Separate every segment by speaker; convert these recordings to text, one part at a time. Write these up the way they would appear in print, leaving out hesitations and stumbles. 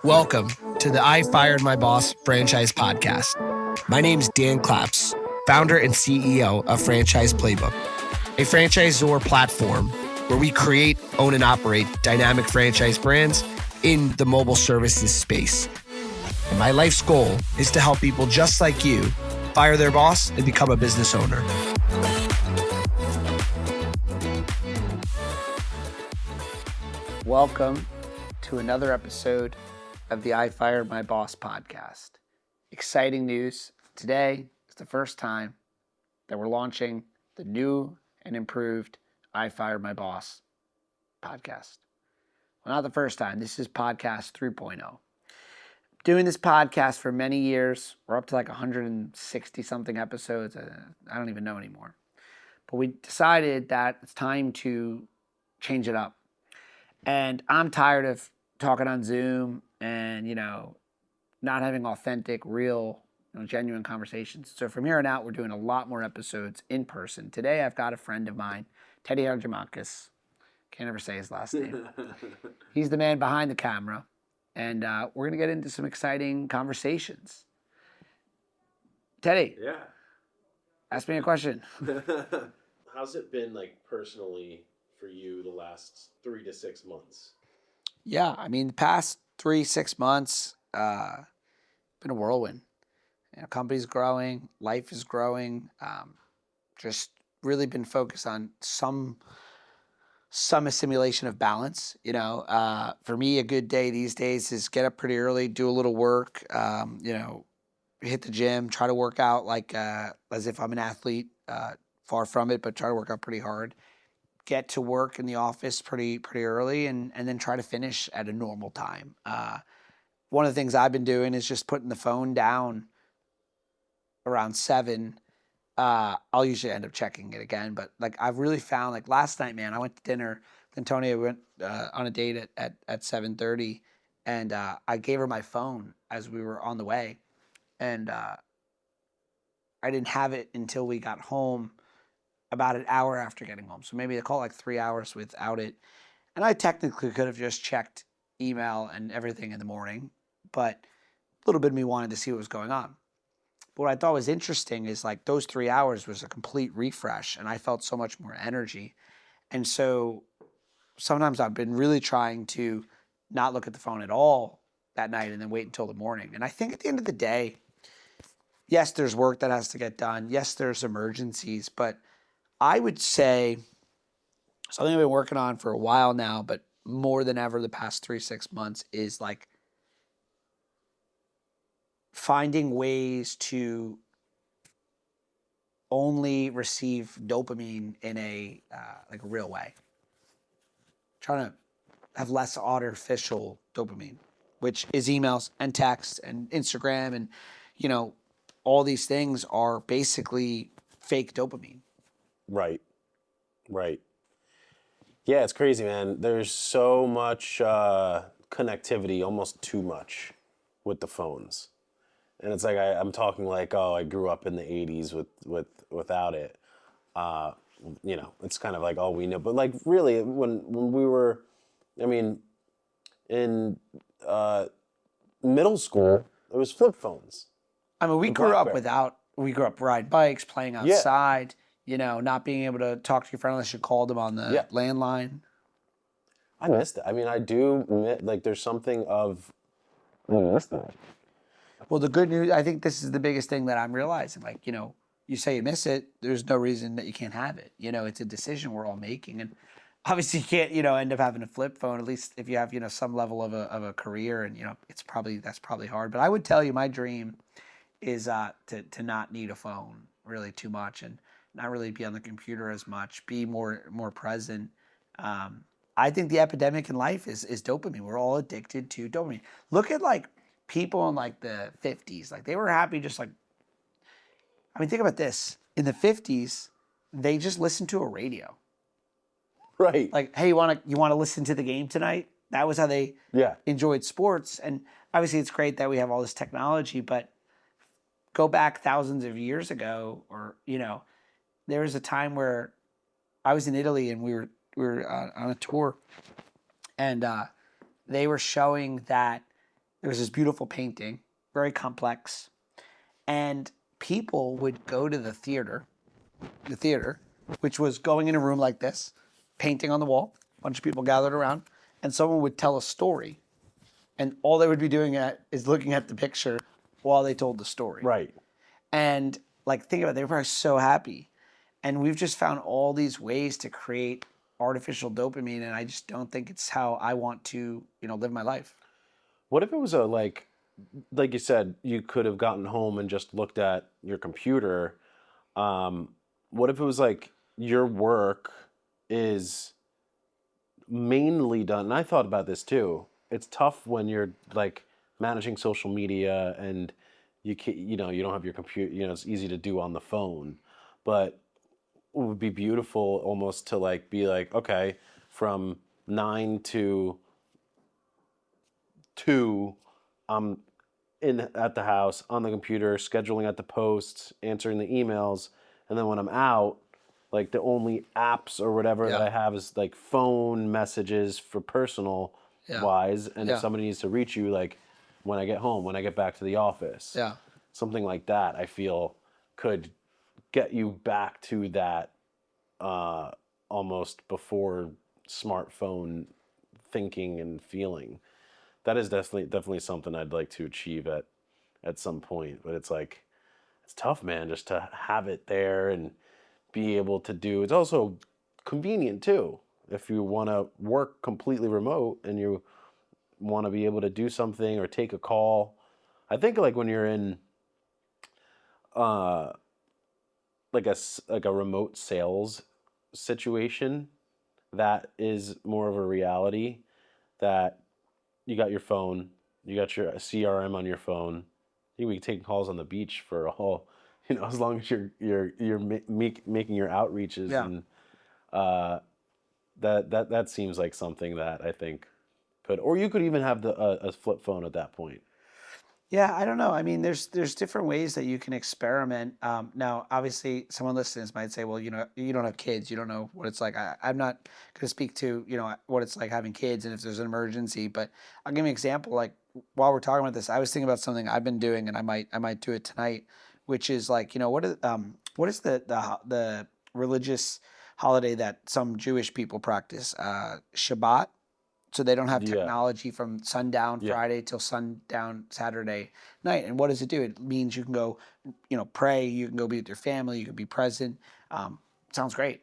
Speaker 1: Welcome to the I Fired My Boss franchise podcast. My name is Dan Claps, founder and CEO of Franchise Playbook, a franchisor platform where we create, own, and operate dynamic franchise brands in the mobile services space. And my life's goal is to help people just like you fire their boss and become a business owner. Welcome to another episode of the I Fired My Boss podcast. Exciting news. Today is the first time that we're launching the new and improved I Fired My Boss podcast. Well, not the first time. This is podcast 3.0. Doing this podcast for many years. We're up to like 160 something episodes. I don't even know anymore. But we decided that it's time to change it up. And I'm tired of talking on Zoom and, not having authentic, real, genuine conversations. So from here on out, we're doing a lot more episodes in person. Today, I've got a friend of mine, Teddy Argimakis. Can't ever say his last name. He's the man behind the camera. And we're going to get into some exciting conversations. Teddy.
Speaker 2: Yeah.
Speaker 1: Ask me a question.
Speaker 2: How's it been, personally for you the last 3 to 6 months?
Speaker 1: Yeah, the past 3-6 months, been a whirlwind. Company's growing, life is growing. Just really been focused on some assimilation of balance. For me, a good day these days is get up pretty early, do a little work. Hit the gym, try to work out as if I'm an athlete. Far from it, but try to work out pretty hard. Get to work in the office pretty early and then try to finish at a normal time. One of the things I've been doing is just putting the phone down around 7. I'll usually end up checking it again, but I've really found last night, man, I went to dinner. Antonia went on a date at 7:30, and I gave her my phone as we were on the way, and I didn't have it until we got home. About an hour after getting home. So maybe I call 3 hours without it. And I technically could have just checked email and everything in the morning, but a little bit of me wanted to see what was going on. But what I thought was interesting is those 3 hours was a complete refresh and I felt so much more energy. And so sometimes I've been really trying to not look at the phone at all that night and then wait until the morning. And I think at the end of the day, yes, there's work that has to get done. Yes, there's emergencies, but I would say something I've been working on for a while now, but more than ever the past 3-6 months is finding ways to only receive dopamine in a real way. Trying to have less artificial dopamine, which is emails and text and Instagram and all these things are basically fake dopamine.
Speaker 2: Right. Yeah, it's crazy, man. There's so much connectivity, almost too much, with the phones. And it's I'm talking I grew up in the 80s without it. It's kind of all we know. But really, when we were, in middle school, there was flip phones.
Speaker 1: We grew up riding bikes, playing outside. Yeah. Not being able to talk to your friend unless you called them on the landline.
Speaker 2: I missed it. I do admit, there's something of, I missed that.
Speaker 1: Well, the good news, I think this is the biggest thing that I'm realizing. You say you miss it, there's no reason that you can't have it. It's a decision we're all making. And obviously you can't, end up having a flip phone, at least if you have, some level of a career. And, that's probably hard. But I would tell you my dream is to not need a phone really too much and not really be on the computer as much, be more present. I think the epidemic in life is dopamine. We're all addicted to dopamine. Look at people in the 50s. They were happy just think about this. In the 50s, they just listened to a radio.
Speaker 2: Right.
Speaker 1: Hey, you want to listen to the game tonight? That was how they enjoyed sports. And obviously it's great that we have all this technology, but go back thousands of years ago there was a time where I was in Italy and we were on a tour, and they were showing that there was this beautiful painting, very complex, and people would go to the theater, which was going in a room like this, painting on the wall, a bunch of people gathered around, and someone would tell a story, and all they would be doing is looking at the picture while they told the story.
Speaker 2: Right.
Speaker 1: And like, think about it, they were probably so happy. And we've just found all these ways to create artificial dopamine, and I just don't think it's how I want to, live my life.
Speaker 2: What if it was a like you said, you could have gotten home and just looked at your computer. What if it was like your work is mainly done? And I thought about this too. It's tough when you're like managing social media and you don't have your computer. It's easy to do on the phone, but it would be beautiful almost to like be like, okay, from 9 to 2, I'm in at the house on the computer, scheduling at the posts, answering the emails, and then when I'm out, like the only apps or whatever that
Speaker 1: Yeah.
Speaker 2: I have is like phone messages for personal
Speaker 1: Yeah.
Speaker 2: wise, and if
Speaker 1: Yeah.
Speaker 2: somebody needs to reach you, like when I get home, when I get back to the office,
Speaker 1: Yeah.
Speaker 2: something like that, I feel could get you back to that uh, almost before smartphone thinking and feeling. That is definitely something I'd like to achieve at some point. But it's like it's tough, man, just to have it there and be able to do. It's also convenient too. If you want to work completely remote and you want to be able to do something or take a call, I think like when you're in uh, like a remote sales situation, that is more of a reality that you got your phone, you got your CRM on your phone. You can be taking calls on the beach for all, as long as you're making your outreaches,
Speaker 1: Yeah.
Speaker 2: and uh, that seems like something that I think could, or you could even have a flip phone at that point.
Speaker 1: Yeah, I don't know. I mean, there's different ways that you can experiment. Now, obviously, someone listening might say, "Well, you don't have kids. You don't know what it's like." I'm not going to speak to what it's like having kids and if there's an emergency. But I'll give you an example. Like while we're talking about this, I was thinking about something I've been doing, and I might do it tonight, which is like what is the religious holiday that some Jewish people practice? Shabbat. So they don't have
Speaker 2: Yeah,
Speaker 1: technology from sundown
Speaker 2: yeah,
Speaker 1: Friday till sundown Saturday night. And what does it do? It means you can go, pray. You can go be with your family. You can be present. Sounds great.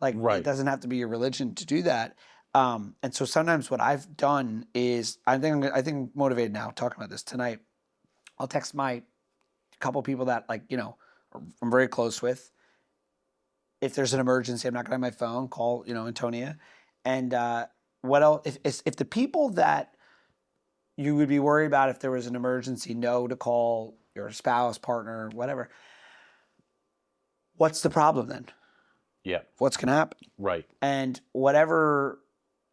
Speaker 1: Like it
Speaker 2: right.
Speaker 1: doesn't have to be your religion to do that. And so sometimes what I've done is I think I'm motivated now talking about this tonight. I'll text my couple people that I'm very close with. If there's an emergency, I'm not gonna have my phone. Call Antonia, and what else? If the people that you would be worried about if there was an emergency know to call your spouse, partner, whatever, what's the problem then?
Speaker 2: Yeah,
Speaker 1: What's gonna happen?
Speaker 2: right.
Speaker 1: And whatever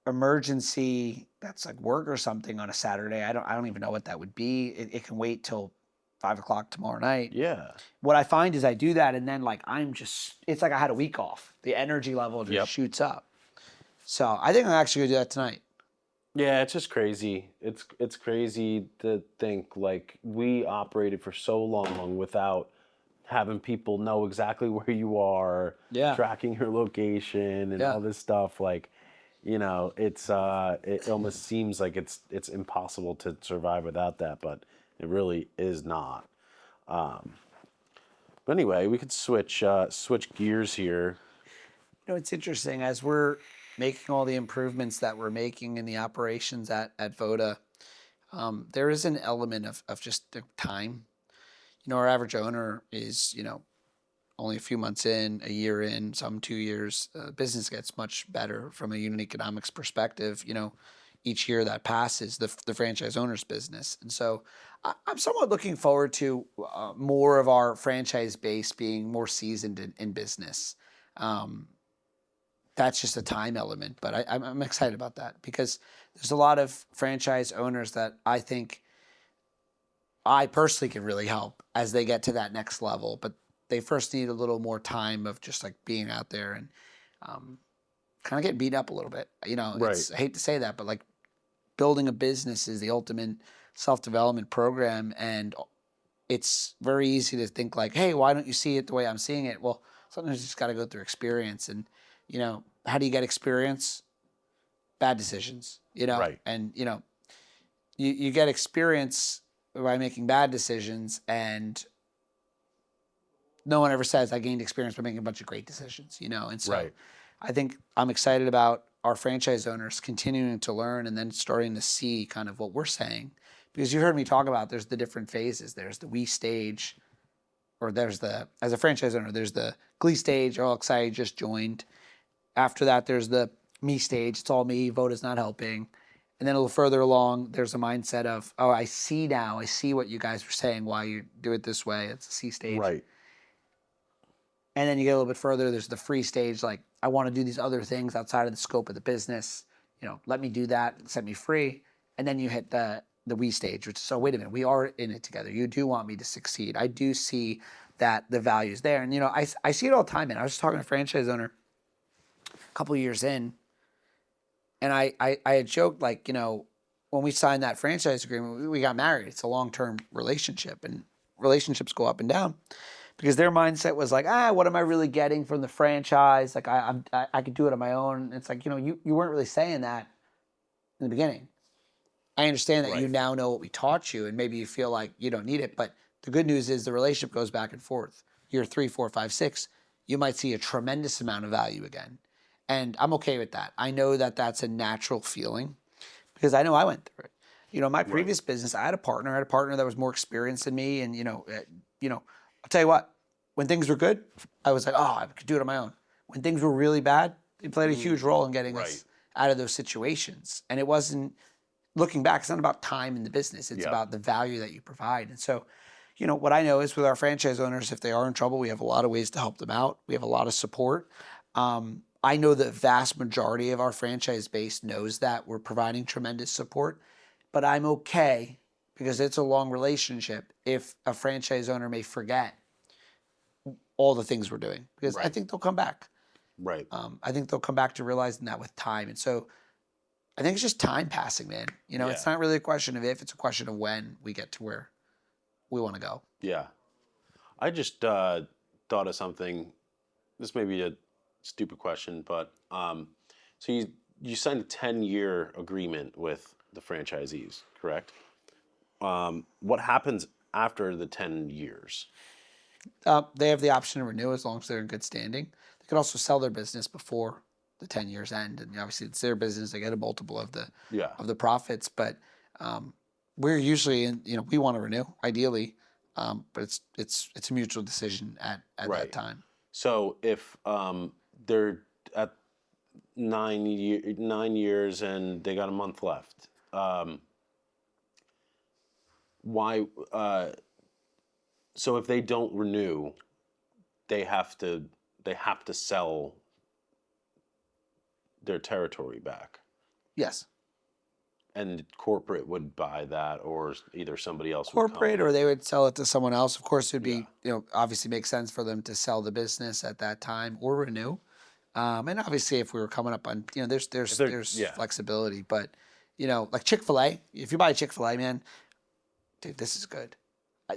Speaker 1: emergency that's like work or something on a Saturday, I don't even know what that would be. It can wait till 5 o'clock tomorrow night.
Speaker 2: Yeah.
Speaker 1: What I find is I do that, and then like it's like I had a week off. The energy level just
Speaker 2: Yep.
Speaker 1: shoots up. So I think I'm actually gonna do that tonight.
Speaker 2: Yeah, it's just crazy. It's crazy to think like we operated for so long without having people know exactly where you are,
Speaker 1: Yeah.
Speaker 2: tracking your location and
Speaker 1: Yeah.
Speaker 2: all this stuff. Like, it almost seems like it's impossible to survive without that, but it really is not. Um, but anyway, we could switch gears here.
Speaker 1: It's interesting as we're making all the improvements that we're making in the operations at Voda. There is an element of just the time. Our average owner is only a few months in, a year in, some 2 years. Business gets much better from a unit economics perspective. Each year that passes, the franchise owner's business, and so I'm somewhat looking forward to more of our franchise base being more seasoned in business. Um, that's just a time element, but I'm excited about that because there's a lot of franchise owners that I think I personally can really help as they get to that next level, but they first need a little more time of just like being out there and kind of getting beat up a little bit.
Speaker 2: Right.
Speaker 1: I hate to say that, but like building a business is the ultimate self-development program, and it's very easy to think like, hey, why don't you see it the way I'm seeing it? Well, sometimes you just got to go through experience. And, how do you get experience? Bad decisions,
Speaker 2: Right.
Speaker 1: and, you get experience by making bad decisions, and no one ever says I gained experience by making a bunch of great decisions, and so
Speaker 2: Right.
Speaker 1: I think I'm excited about our franchise owners continuing to learn and then starting to see kind of what we're saying, because you heard me talk about there's the different phases. There's the we stage, or as a franchise owner, there's the glee stage, all excited, just joined. After that, there's the me stage. It's all me. Voda's not helping. And then a little further along, there's a mindset of, oh, I see now. I see what you guys were saying, why you do it this way. It's a C stage.
Speaker 2: Right.
Speaker 1: And then you get a little bit further, there's the free stage, like, I want to do these other things outside of the scope of the business. Let me do that, set me free. And then you hit the we stage, which is, so wait a minute, we are in it together. You do want me to succeed. I do see that the value's there. And, I see it all the time, man. I was just talking to a franchise owner a couple of years in, and I had joked, like, when we signed that franchise agreement, we got married. It's a long-term relationship, and relationships go up and down. Because their mindset was like, what am I really getting from the franchise? Like, I could do it on my own. And it's like, you weren't really saying that in the beginning. I understand that
Speaker 2: Right.
Speaker 1: you now know what we taught you, and maybe you feel like you don't need it. But the good news is the relationship goes back and forth. Year 3, 4, 5, 6, you might see a tremendous amount of value again. And I'm okay with that. I know that that's a natural feeling because I know I went through it. My previous business, I had a partner that was more experienced than me. And, I'll tell you what, when things were good, I was like, I could do it on my own. When things were really bad, it played a huge role in getting us out of those situations. And it wasn't, looking back, it's not about time in the business. It's about the value that you provide. And so, what I know is with our franchise owners, if they are in trouble, we have a lot of ways to help them out. We have a lot of support. I know the vast majority of our franchise base knows that we're providing tremendous support, but I'm okay because it's a long relationship if a franchise owner may forget all the things we're doing, because I think they'll come back.
Speaker 2: Right.
Speaker 1: I think they'll come back to realizing that with time. And so I think it's just time passing, man. It's not really a question of if, it's a question of when we get to where we want to go.
Speaker 2: Yeah. I just thought of something. This may be a stupid question, but so you signed a 10-year agreement with the franchisees, correct? What happens after the 10 years?
Speaker 1: They have the option to renew as long as they're in good standing. They could also sell their business before the 10 years end, and obviously it's their business. They get a multiple of the profits. But we're usually in. We want to renew ideally, but it's a mutual decision at that time.
Speaker 2: So if they're at 9 years and they got a month left, why? So if they don't renew, they have to sell their territory back.
Speaker 1: Yes.
Speaker 2: And corporate would buy that, or either somebody else
Speaker 1: corporate, or they would sell it to someone else. Of course, it would be obviously make sense for them to sell the business at that time or renew. And obviously, if we were coming up on there's flexibility, but like Chick-fil-A, if you buy Chick-fil-A, man, dude, this is good.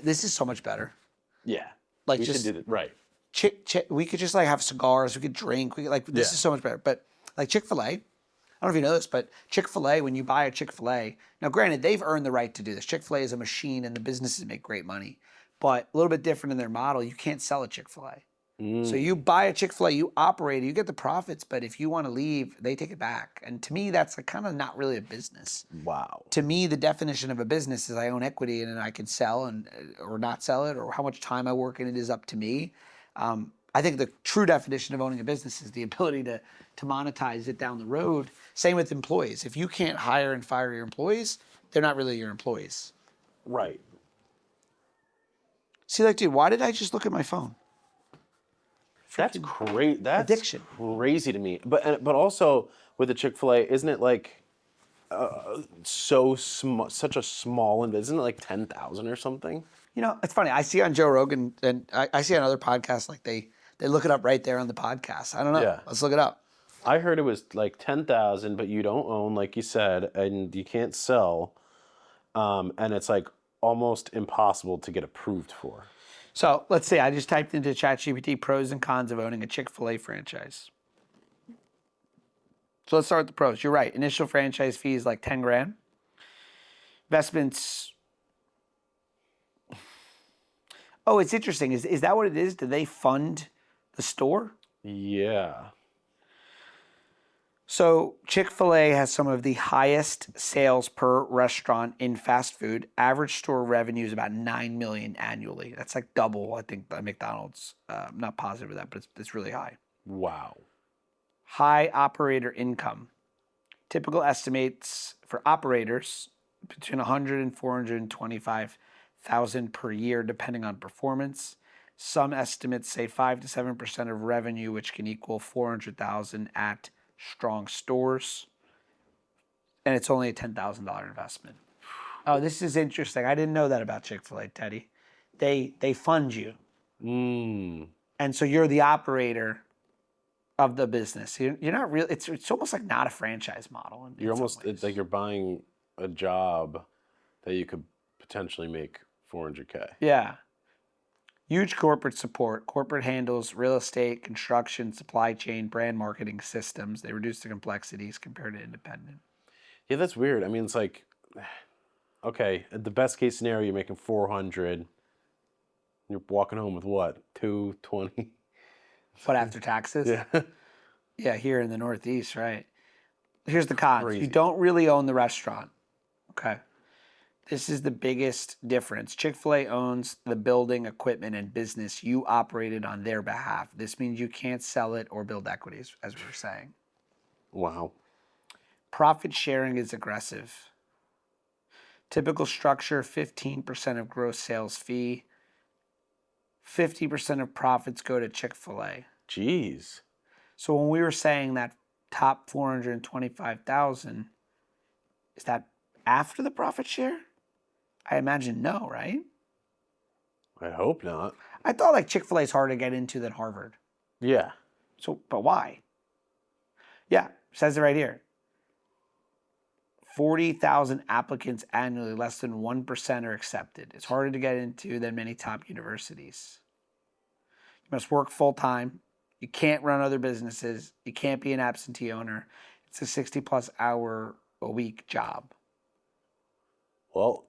Speaker 1: This is so much better.
Speaker 2: Yeah,
Speaker 1: like
Speaker 2: we
Speaker 1: just
Speaker 2: should do it right.
Speaker 1: We could just like have cigars. We could drink. This is so much better. But like Chick-fil-A, I don't know if you know this, but Chick-fil-A, when you buy a Chick-fil-A, now granted, they've earned the right to do this. Chick-fil-A is a machine and the businesses make great money. But a little bit different in their model, you can't sell a Chick-fil-A. So you buy a Chick-fil-A, you operate it, you get the profits, but if you want to leave, they take it back. And to me, that's kind of not really a business.
Speaker 2: Wow.
Speaker 1: To me, the definition of a business is I own equity and I can sell or not sell it, or how much time I work in it is up to me. I think the true definition of owning a business is the ability to monetize it down the road. Same with employees. If you can't hire and fire your employees, they're not really your employees.
Speaker 2: Right.
Speaker 1: See, like, dude, why did I just look at my phone?
Speaker 2: That's great. That's
Speaker 1: addiction.
Speaker 2: Crazy to me. But also with the Chick-fil-A, isn't it like such a small? Isn't it like 10,000 or something?
Speaker 1: It's funny. I see on Joe Rogan and I see on other podcasts, like they look it up right there on the podcast. I don't know.
Speaker 2: Yeah.
Speaker 1: Let's look it up.
Speaker 2: I heard it was like 10,000, but you don't own, like you said, and you can't sell, and it's like almost impossible to get approved for.
Speaker 1: So let's say I just typed into ChatGPT pros and cons of owning a Chick-fil-A franchise. So let's start with the pros. You're right. Initial franchise fee is like 10 grand. Investments. Oh, it's interesting. Is that what it is? Do they fund the store?
Speaker 2: Yeah.
Speaker 1: So Chick-fil-A has some of the highest sales per restaurant in fast food. Average store revenue is about $9 million annually. That's like double, I think, the McDonald's. I'm not positive of that, but it's really high.
Speaker 2: Wow.
Speaker 1: High operator income. Typical estimates for operators between 100 and 425,000 per year, depending on performance. Some estimates say 5 to 7% of revenue, which can equal 400,000 at strong stores, and it's only a $10,000 investment. Oh, this is interesting. I didn't know that about Chick-fil-A, Teddy. They fund you, and so you're the operator of the business. You're not really. It's almost like not a franchise model.
Speaker 2: You're almost, it's like you're buying a job that you could potentially make 400K.
Speaker 1: Yeah. Huge corporate support. Corporate handles real estate, construction, supply chain, brand marketing systems. They reduce the complexities compared to independent.
Speaker 2: Yeah, that's weird. I mean, it's like, okay, at the best case scenario, you're making 400. You're walking home with what? 220?
Speaker 1: But after taxes?
Speaker 2: Yeah.
Speaker 1: Yeah, here in the Northeast, right? Here's the cons.
Speaker 2: Crazy.
Speaker 1: You don't really own the restaurant. Okay. This is the biggest difference. Chick-fil-A owns the building, equipment, and business. You operated on their behalf. This means you can't sell it or build equities, as we were saying.
Speaker 2: Wow.
Speaker 1: Profit sharing is aggressive. Typical structure, 15% of gross sales fee. 50% of profits go to Chick-fil-A.
Speaker 2: Jeez.
Speaker 1: So when we were saying that top 425,000, is that after the profit share? I imagine no, right?
Speaker 2: I hope not.
Speaker 1: I thought like Chick-fil-A is harder to get into than Harvard.
Speaker 2: Yeah.
Speaker 1: So, but why? Yeah, says it right here. 40,000 applicants annually, less than 1% are accepted. It's harder to get into than many top universities. You must work full-time. You can't run other businesses. You can't be an absentee owner. It's a 60-plus hour a week job.
Speaker 2: Well,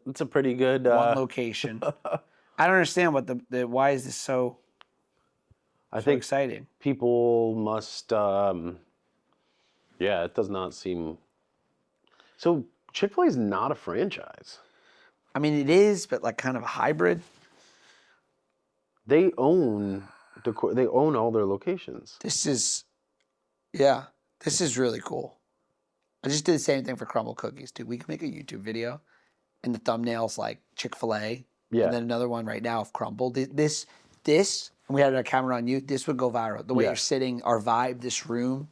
Speaker 2: it's a pretty good...
Speaker 1: One location. I don't understand what why is this so
Speaker 2: think
Speaker 1: exciting?
Speaker 2: People must... yeah, it does not seem... So Chick-fil-A is not a franchise.
Speaker 1: I mean, it is, but like kind of a hybrid.
Speaker 2: They own all their locations.
Speaker 1: This is really cool. I just did the same thing for Crumbl Cookies, dude. We can make a YouTube video, and the thumbnail's like Chick-fil-A,
Speaker 2: Yeah.
Speaker 1: and then another one right now of Crumbl. This, and we had a camera on you. This would go viral. The way
Speaker 2: Yeah.
Speaker 1: you're sitting, our vibe, this room.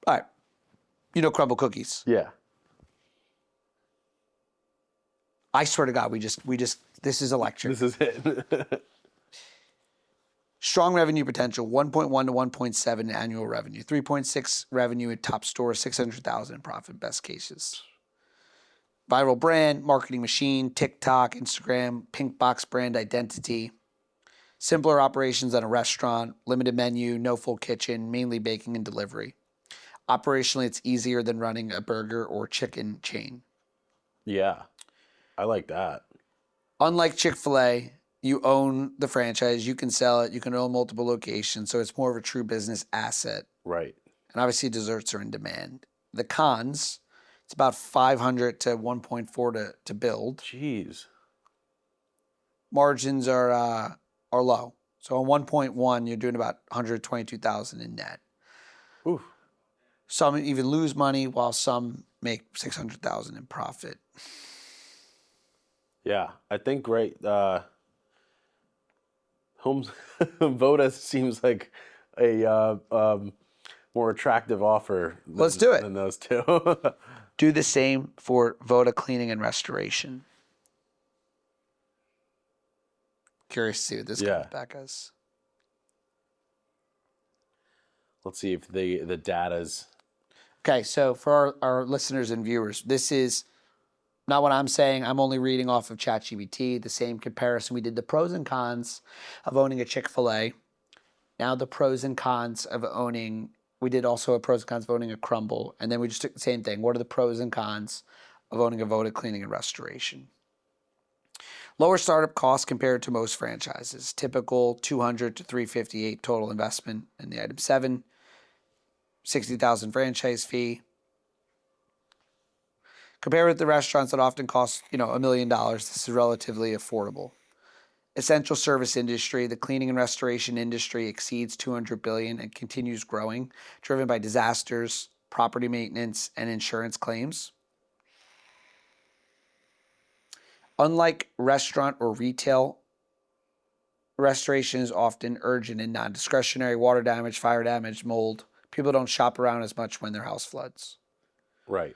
Speaker 1: All right, you know Crumbl Cookies.
Speaker 2: Yeah.
Speaker 1: I swear to God, we just. This is electric.
Speaker 2: This is it.
Speaker 1: Strong revenue potential, 1.1 to 1.7 annual revenue, 3.6 revenue at top stores, 600,000 in profit, best cases. Viral brand, marketing machine, TikTok, Instagram, pink box brand identity. Simpler operations than a restaurant, limited menu, no full kitchen, mainly baking and delivery. Operationally, it's easier than running a burger or chicken chain.
Speaker 2: Yeah. I like that.
Speaker 1: Unlike Chick-fil-A, you own the franchise, you can sell it, you can own multiple locations, so it's more of a true business asset.
Speaker 2: Right.
Speaker 1: And obviously desserts are in demand. The cons, it's about 500 to 1.4 to build.
Speaker 2: Jeez.
Speaker 1: Margins are low. So on 1.1, you're doing about 122,000 in net.
Speaker 2: Oof.
Speaker 1: Some even lose money while some make 600,000 in profit.
Speaker 2: Yeah, I think great. Voda seems like a more attractive offer.
Speaker 1: Let's do it.
Speaker 2: Than those two.
Speaker 1: Do the same for Voda Cleaning and Restoration. Curious to see what this comes back as.
Speaker 2: Let's see if the data's
Speaker 1: Okay, so for our listeners and viewers, this is not what I'm saying. I'm only reading off of ChatGPT, the same comparison. We did the pros and cons of owning a Chick-fil-A. Now the pros and cons of owning, we did also a pros and cons of owning a Crumbl. And then we just took the same thing. What are the pros and cons of owning a Voda Cleaning and Restoration? Lower startup costs compared to most franchises. Typical 200 to 358 total investment in the item 7. 60,000 franchise fee. Compared with the restaurants that often cost, $1 million, this is relatively affordable. Essential service industry, the cleaning and restoration industry exceeds 200 billion and continues growing, driven by disasters, property maintenance, and insurance claims. Unlike restaurant or retail, restoration is often urgent and non-discretionary. Water damage, fire damage, mold. People don't shop around as much when their house floods.
Speaker 2: right.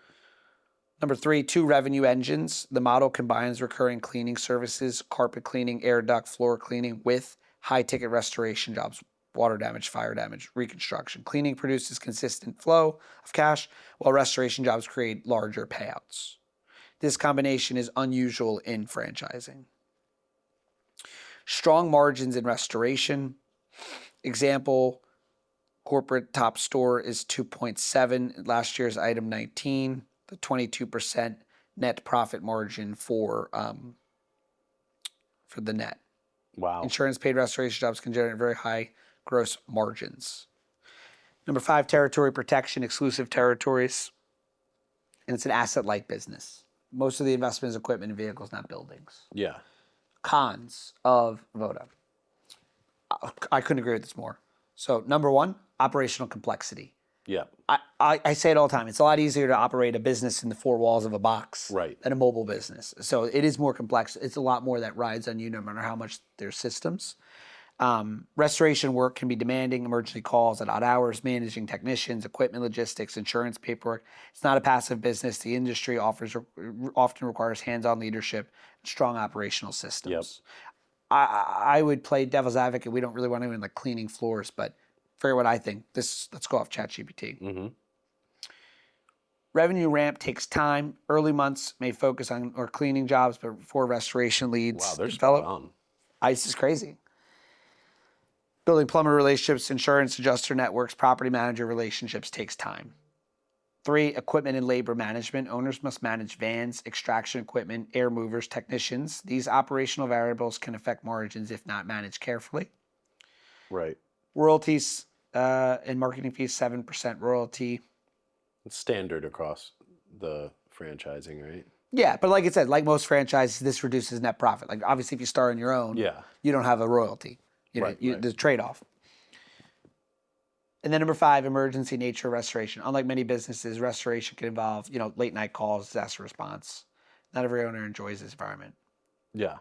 Speaker 1: Number 3, 2 revenue engines. The model combines recurring cleaning services, carpet cleaning, air duct, floor cleaning, with high-ticket restoration jobs, water damage, fire damage, reconstruction. Cleaning produces consistent flow of cash, while restoration jobs create larger payouts. This combination is unusual in franchising. Strong margins in restoration. Example, corporate top store is 2.7, last year's item 19. The 22% net profit margin for the net.
Speaker 2: Wow.
Speaker 1: Insurance paid restoration jobs can generate very high gross margins. Number 5, territory protection, exclusive territories. And it's an asset-light business. Most of the investment is equipment and vehicles, not buildings.
Speaker 2: Yeah.
Speaker 1: Cons of Voda. I couldn't agree with this more. So number 1, operational complexity.
Speaker 2: Yeah.
Speaker 1: I say it all the time. It's a lot easier to operate a business in the 4 walls of a box
Speaker 2: Right.
Speaker 1: than a mobile business. So it is more complex. It's a lot more that rides on you no matter how much there's systems. Restoration work can be demanding, emergency calls at odd hours, managing technicians, equipment logistics, insurance paperwork. It's not a passive business. The industry often requires hands-on leadership and strong operational systems.
Speaker 2: Yep.
Speaker 1: I would play devil's advocate. We don't really want anyone like cleaning floors, but forget what I think. Let's go off ChatGPT.
Speaker 2: Mm-hmm.
Speaker 1: Revenue ramp takes time. Early months may focus on or cleaning jobs, but before restoration leads
Speaker 2: Wow, they're
Speaker 1: develop.
Speaker 2: spot on.
Speaker 1: Ice is crazy. Building plumber relationships, insurance adjuster networks, property manager relationships takes time. 3, equipment and labor management. Owners must manage vans, extraction equipment, air movers, technicians. These operational variables can affect margins if not managed carefully.
Speaker 2: Right.
Speaker 1: Royalties and marketing fees, 7% royalty.
Speaker 2: It's standard across the franchising, right?
Speaker 1: Yeah, but like I said, like most franchises, this reduces net profit. Like obviously, if you start on your own,
Speaker 2: Yeah.
Speaker 1: you don't have a royalty.
Speaker 2: Right.
Speaker 1: The trade-off. And then number 5, emergency nature restoration. Unlike many businesses, restoration can involve, late night calls, disaster response. Not every owner enjoys this environment.
Speaker 2: Yeah.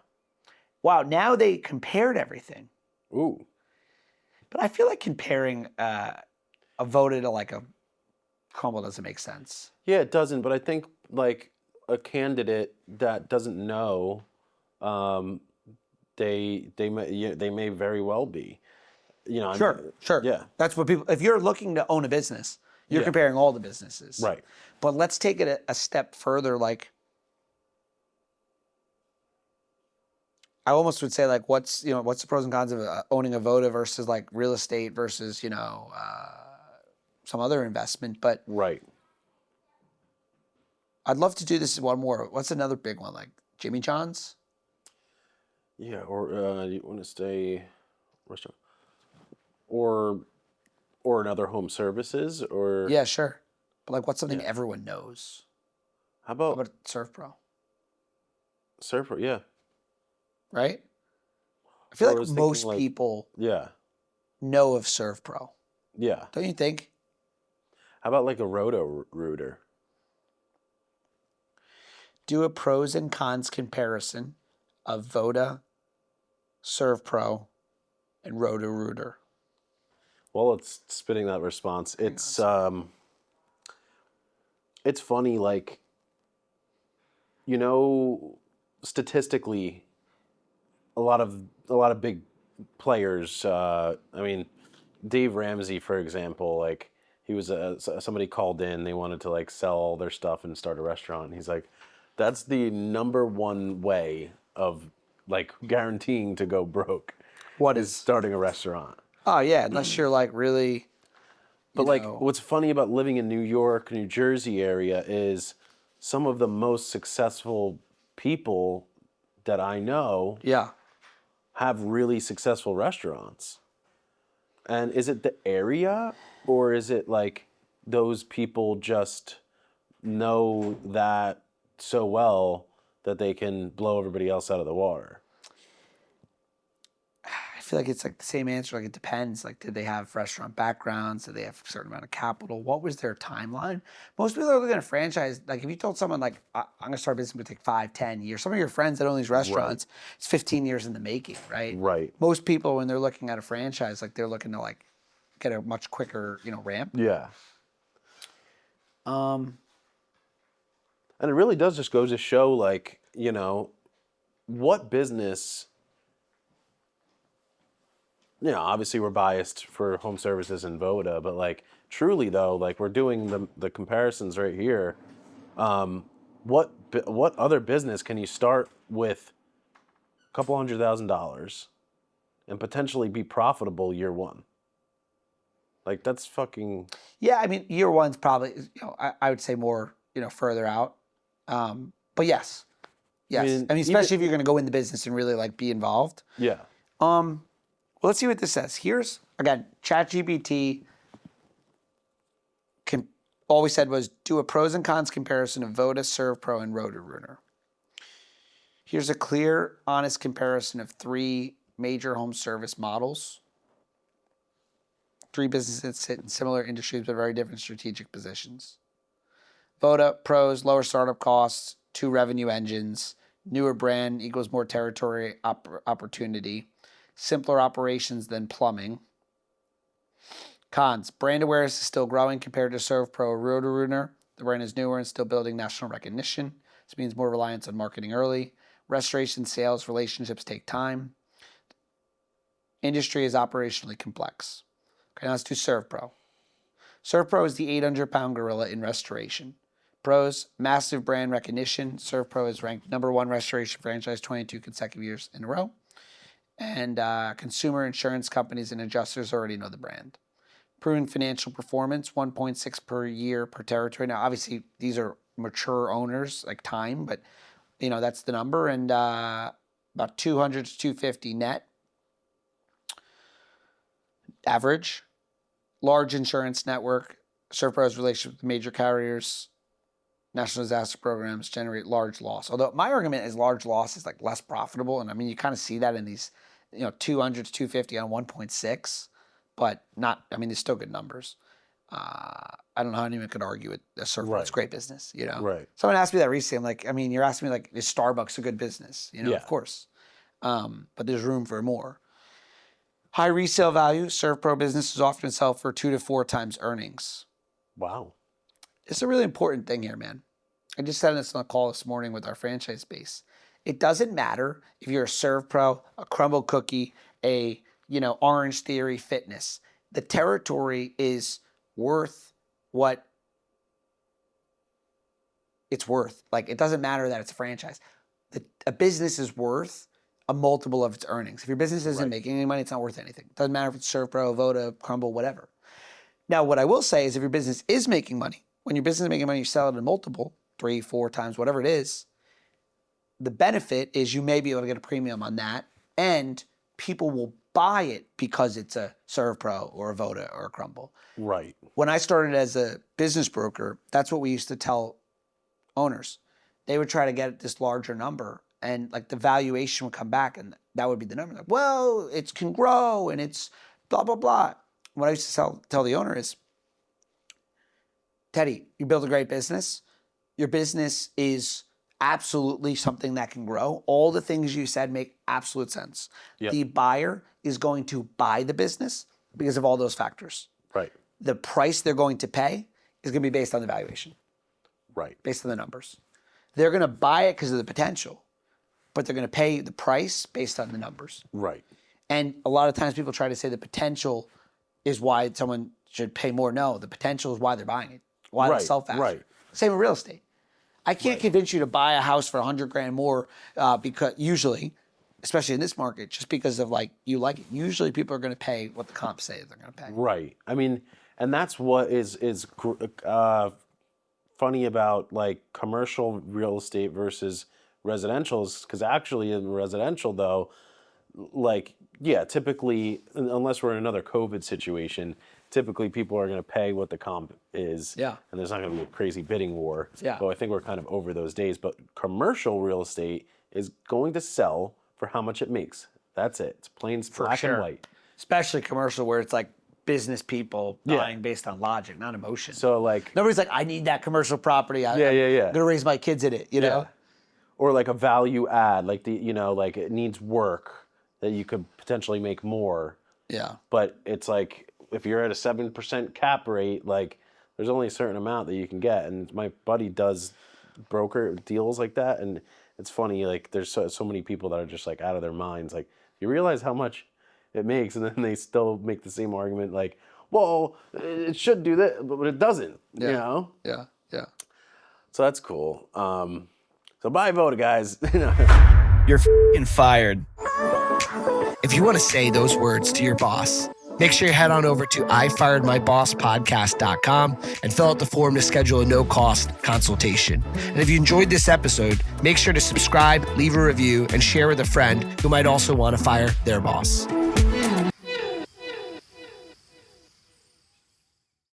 Speaker 1: Wow, now they compared everything.
Speaker 2: Ooh.
Speaker 1: But I feel like comparing a Voda to like a Crumbl doesn't make sense.
Speaker 2: Yeah, it doesn't. But I think like a candidate that doesn't know, they may very well be.
Speaker 1: Sure.
Speaker 2: Yeah.
Speaker 1: That's what people. If you're looking to own a business, you're
Speaker 2: Yeah.
Speaker 1: comparing all the businesses.
Speaker 2: Right.
Speaker 1: But let's take it a step further. Like, I almost would say, like, what's the pros and cons of owning a Voda versus like real estate versus some other investment. But
Speaker 2: Right.
Speaker 1: I'd love to do this one more. What's another big one, like Jimmy John's?
Speaker 2: Yeah. Or you want to stay restaurant or another home services or
Speaker 1: Yeah, sure. But like, what's something everyone knows?
Speaker 2: how
Speaker 1: How
Speaker 2: about
Speaker 1: about ServPro?
Speaker 2: surfer? Yeah.
Speaker 1: Right? I feel
Speaker 2: Or I
Speaker 1: like
Speaker 2: was thinking,
Speaker 1: most
Speaker 2: like-
Speaker 1: people
Speaker 2: Yeah.
Speaker 1: know of ServPro.
Speaker 2: Yeah.
Speaker 1: Don't you think?
Speaker 2: How about like a roto rooter?
Speaker 1: Do a pros and cons comparison of Voda, ServPro, and Roto-Rooter.
Speaker 2: Well, it's spitting that response. It's funny, like, statistically, a lot of big players. I mean, Dave Ramsey, for example, like he was somebody called in, they wanted to like sell all their stuff and start a restaurant. And he's like, that's the number one way of like guaranteeing to go broke
Speaker 1: What
Speaker 2: is
Speaker 1: is?
Speaker 2: starting a restaurant.
Speaker 1: Oh yeah, unless you're like really,
Speaker 2: But
Speaker 1: you
Speaker 2: like
Speaker 1: know,
Speaker 2: what's funny about living in New York, New Jersey area is some of the most successful people that I know
Speaker 1: yeah.
Speaker 2: have really successful restaurants. And is it the area or is it like those people just know that so well that they can blow everybody else out of the water?
Speaker 1: I feel like it's like the same answer. Like it depends. Like, did they have restaurant backgrounds? Did they have a certain amount of capital? What was their timeline? Most people are looking at a franchise. Like, if you told someone like, I'm going to start a business, it's going to take 5, 10 years. Some of your friends that own these
Speaker 2: Right.
Speaker 1: restaurants, it's 15 years in the making, right?
Speaker 2: Right.
Speaker 1: Most people, when they're looking at a franchise, like they're looking to like get a much quicker, ramp.
Speaker 2: Yeah.
Speaker 1: Um,
Speaker 2: And it really does just go to show like, what business, obviously we're biased for home services and Voda, but like truly though, like we're doing the comparisons right here. What other business can you start with a couple $100,000 and potentially be profitable year one? Like that's fucking
Speaker 1: yeah, I mean, year one's probably, I would say more, further out. But yes, yes. I mean, especially if you're going to go in the business and really like be involved.
Speaker 2: yeah.
Speaker 1: Well, let's see what this says. Here's, again, ChatGPT. All we said was do a pros and cons comparison of Voda, ServPro, and Roto-Rooter. Here's a clear, honest comparison of 3 major home service models. 3 businesses that sit in similar industries but very different strategic positions. Voda, pros, lower startup costs, 2 revenue engines, newer brand equals more territory opportunity, simpler operations than plumbing. Cons, brand awareness is still growing compared to ServPro or Roto-Rooter. The brand is newer and still building national recognition. This means more reliance on marketing early. Restoration, sales, relationships take time. Industry is operationally complex. Okay, now let's do ServPro. ServPro is the 800-pound gorilla in restoration. Pros, massive brand recognition. ServPro is ranked #1 restoration franchise 22 consecutive years in a row. And consumer insurance companies and adjusters already know the brand. Proven financial performance, 1.6 per year per territory. Now, obviously, these are mature owners, like time, but that's the number. And about 200 to 250 net average. Large insurance network. ServPro's relationship with major carriers, national disaster programs generate large loss. Although my argument is large loss is like less profitable. And I mean, you kind of see that in these, 200 to 250 on 1.6. But not, I mean, there's still good numbers. I don't know how anyone could argue with a ServPro.
Speaker 2: Right.
Speaker 1: It's great business,
Speaker 2: Right.
Speaker 1: Someone asked me that recently. I'm like, I mean, you're asking me like, is Starbucks a good business?
Speaker 2: Yeah.
Speaker 1: Of course. But there's room for more. High resale value. ServPro businesses often sell for 2 to 4 times earnings.
Speaker 2: Wow.
Speaker 1: It's a really important thing here, man. I just said this on a call this morning with our franchise base. It doesn't matter if you're a ServPro, a Crumbl Cookie, a Orange Theory Fitness. The territory is worth what it's worth. Like, it doesn't matter that it's a franchise. A business is worth a multiple of its earnings. If your business isn't making any money, it's not worth anything. It doesn't matter if it's ServPro, Voda, Crumbl, whatever. Now, what I will say is if your business is making money, when your business is making money, you sell it at a multiple, 3, 4 times, whatever it is, the benefit is you may be able to get a premium on that, and people will buy it because it's a ServPro or a Voda or a Crumbl.
Speaker 2: Right.
Speaker 1: When I started as a business broker, that's what we used to tell owners. They would try to get this larger number, and like the valuation would come back, and that would be the number. Like, well, it can grow, and it's blah, blah, blah. What I used to tell the owner is, Teddy, you build a great business. Your business is absolutely something that can grow. All the things you said make absolute sense.
Speaker 2: Yep.
Speaker 1: The buyer is going to buy the business because of all those factors.
Speaker 2: Right.
Speaker 1: The price they're going to pay is going to be based on the valuation,
Speaker 2: Right.
Speaker 1: based on the numbers. They're going to buy it because of the potential, but they're going to pay the price based on the numbers.
Speaker 2: Right.
Speaker 1: And a lot of times people try to say the potential is why someone should pay more. No, the potential is why they're buying it, why they sell faster.
Speaker 2: Right.
Speaker 1: Same with real estate. I can't convince you to buy a house for $100,000 more because usually, especially in this market, just because of like you like it. Usually, people are going to pay what the comps say they're going to pay.
Speaker 2: Right. I mean, and that's what is funny about like commercial real estate versus residential, because actually in residential though, like yeah, typically unless we're in another COVID situation, typically people are going to pay what the comp is.
Speaker 1: Yeah.
Speaker 2: And there's not going to be a crazy bidding war.
Speaker 1: Yeah.
Speaker 2: So I think we're kind of over those days. But commercial real estate is going to sell for how much it makes. That's it. It's plain black and white.
Speaker 1: Especially commercial where it's like business people buying based on logic, not emotion.
Speaker 2: So like
Speaker 1: nobody's like, I need that commercial property. I'm gonna raise my kids in it, you know?
Speaker 2: Or like a value add, like like it needs work that you could potentially make more.
Speaker 1: Yeah.
Speaker 2: But it's like if you're at a 7% cap rate, like there's only a certain amount that you can get. And my buddy does broker deals like that, and it's funny, like there's so many people that are just like out of their minds. Like you realize how much it makes, and then they still make the same argument like, well, it should do that, but it doesn't, you know?
Speaker 1: Yeah, yeah.
Speaker 2: So that's cool. So buy Voda, guys.
Speaker 3: You're f***ing fired. If you want to say those words to your boss, make sure you head on over to ifiredmybosspodcast.com and fill out the form to schedule a no-cost consultation. And if you enjoyed this episode, make sure to subscribe, leave a review, and share with a friend who might also want to fire their boss.